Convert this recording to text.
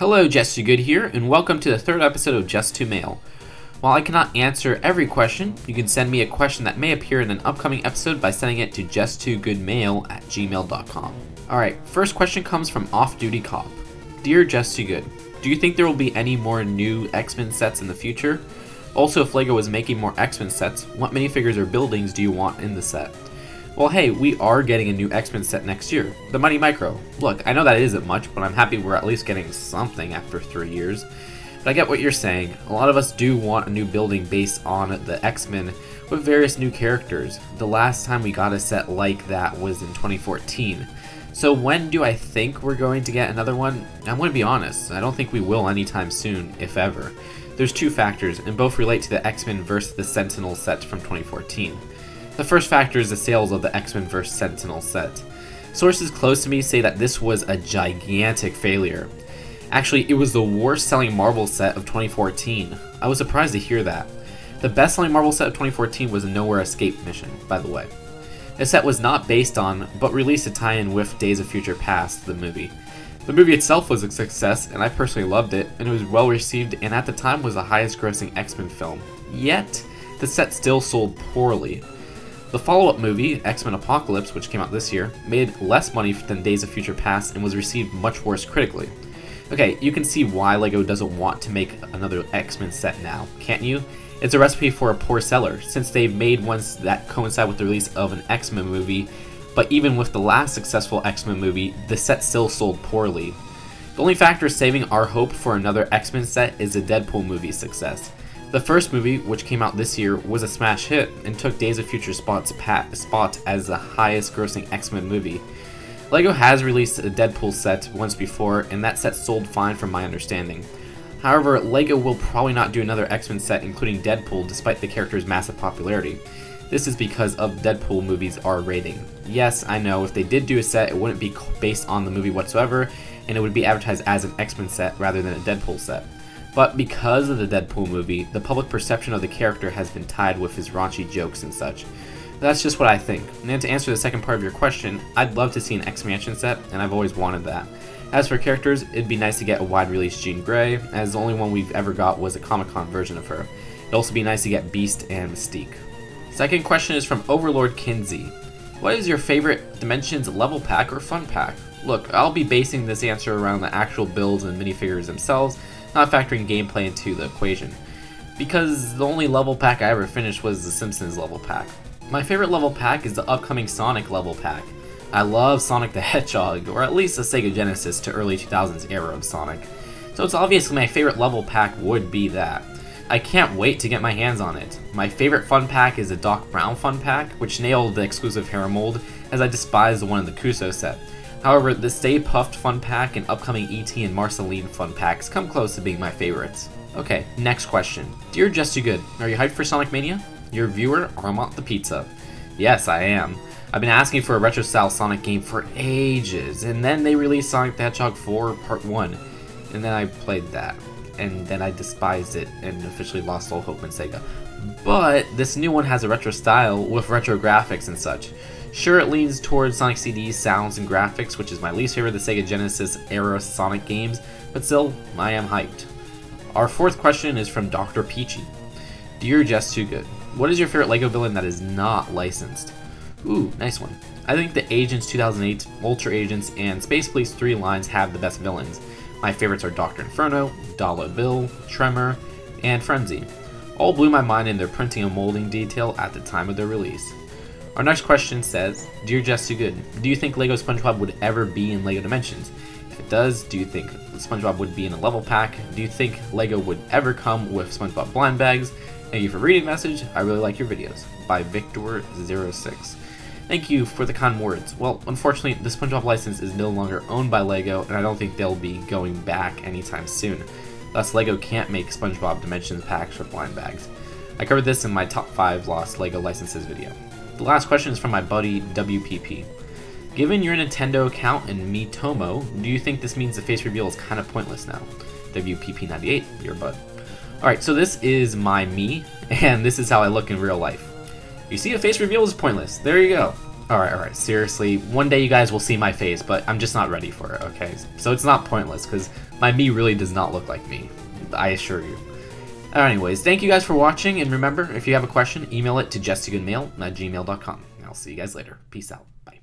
Hello, Just Too Good here, and welcome to the third episode of Just Too Mail. While I cannot answer every question, you can send me a question that may appear in an upcoming episode by sending it to justtoogoodmail@gmail.com. Alright, first question comes from Off Duty Cop. Dear Just Too Good, do you think there will be any more new X-Men sets in the future? Also, if LEGO is making more X-Men sets, what minifigures or buildings do you want in the set? Well, hey, we are getting a new X-Men set next year, the Mighty Micro. Look, I know that isn't much, but I'm happy we're at least getting something after 3 years. But I get what you're saying. A lot of us do want a new building based on the X-Men with various new characters. The last time we got a set like that was in 2014. So when do I think we're going to get another one? I'm going to be honest, I don't think we will anytime soon, if ever. There's two factors, and both relate to the X-Men vs. the Sentinel set from 2014. The first factor is the sales of the X-Men vs. Sentinel set. Sources close to me say that this was a gigantic failure. Actually, it was the worst selling Marvel set of 2014. I was surprised to hear that. The best selling Marvel set of 2014 was a Nowhere Escape mission, by the way. The set was not based on, but released a tie-in with Days of Future Past, the movie. The movie itself was a success, and I personally loved it, and it was well received and at the time was the highest grossing X-Men film. Yet, the set still sold poorly. The follow-up movie, X-Men Apocalypse, which came out this year, made less money than Days of Future Past and was received much worse critically. Okay, you can see why LEGO doesn't want to make another X-Men set now, can't you? It's a recipe for a poor seller, since they've made ones that coincide with the release of an X-Men movie, but even with the last successful X-Men movie, the set still sold poorly. The only factor saving our hope for another X-Men set is the Deadpool movie's success. The first movie, which came out this year, was a smash hit and took Days of Future spot as the highest grossing X-Men movie. LEGO has released a Deadpool set once before, and that set sold fine from my understanding. However, LEGO will probably not do another X-Men set including Deadpool despite the character's massive popularity. This is because of Deadpool movie's R rating. Yes, I know, if they did do a set, it wouldn't be based on the movie whatsoever, and it would be advertised as an X-Men set rather than a Deadpool set. But because of the Deadpool movie, the public perception of the character has been tied with his raunchy jokes and such. That's just what I think. And to answer the second part of your question, I'd love to see an X-Mansion set, and I've always wanted that. As for characters, it'd be nice to get a wide-release Jean Grey, as the only one we've ever got was a Comic-Con version of her. It'd also be nice to get Beast and Mystique. Second question is from Overlord Kinsey. What is your favorite Dimensions level pack or fun pack? Look, I'll be basing this answer around the actual builds and minifigures themselves, not factoring gameplay into the equation. Because the only level pack I ever finished was the Simpsons level pack. My favorite level pack is the upcoming Sonic level pack. I love Sonic the Hedgehog, or at least the Sega Genesis to early 2000s era of Sonic. So it's obviously my favorite level pack would be that. I can't wait to get my hands on it. My favorite fun pack is the Doc Brown fun pack, which nailed the exclusive hair mold, as I despise the one in the Kuso set. However, the Stay Puft fun pack and upcoming E.T. and Marceline fun packs come close to being my favorites. Okay, next question. Dear Just Too Good, are you hyped for Sonic Mania? Your viewer, Armand the Pizza. Yes, I am. I've been asking for a retro-style Sonic game for ages, and then they released Sonic the Hedgehog 4 Part 1, and then I played that, and then I despised it and officially lost all hope in Sega. But this new one has a retro style with retro graphics and such. Sure, it leans towards Sonic CD's sounds and graphics, which is my least favorite of the Sega Genesis era Sonic games, but still, I am hyped. Our fourth question is from Dr. Peachy. Dear Just Too Good, what is your favorite LEGO villain that is not licensed? Ooh, nice one. I think the Agents 2008, Ultra Agents, and Space Police 3 lines have the best villains. My favorites are Dr. Inferno, Dollar Bill, Tremor, and Frenzy. All blew my mind in their printing and molding detail at the time of their release. Our next question says, Dear Just Too Good, do you think LEGO SpongeBob would ever be in LEGO Dimensions? If it does, do you think SpongeBob would be in a level pack? Do you think LEGO would ever come with SpongeBob blind bags? Thank you for reading the message. I really like your videos. By Victor06. Thank you for the kind words. Well, unfortunately, the SpongeBob license is no longer owned by LEGO, and I don't think they'll be going back anytime soon. Thus, LEGO can't make SpongeBob Dimensions packs or blind bags. I covered this in my top 5 lost LEGO licenses video. The last question is from my buddy WPP. Given your Nintendo account and Miitomo, do you think this means the face reveal is kind of pointless now? WPP98, your bud. Alright, so this is my me, and this is how I look in real life. You see, a face reveal is pointless. There you go. Alright, seriously, one day you guys will see my face, but I'm just not ready for it, okay? So it's not pointless, because My me really does not look like me, I assure you. Anyways, thank you guys for watching, and remember, if you have a question, email it to jessgoodmail@gmail.com. I'll see you guys later. Peace out. Bye.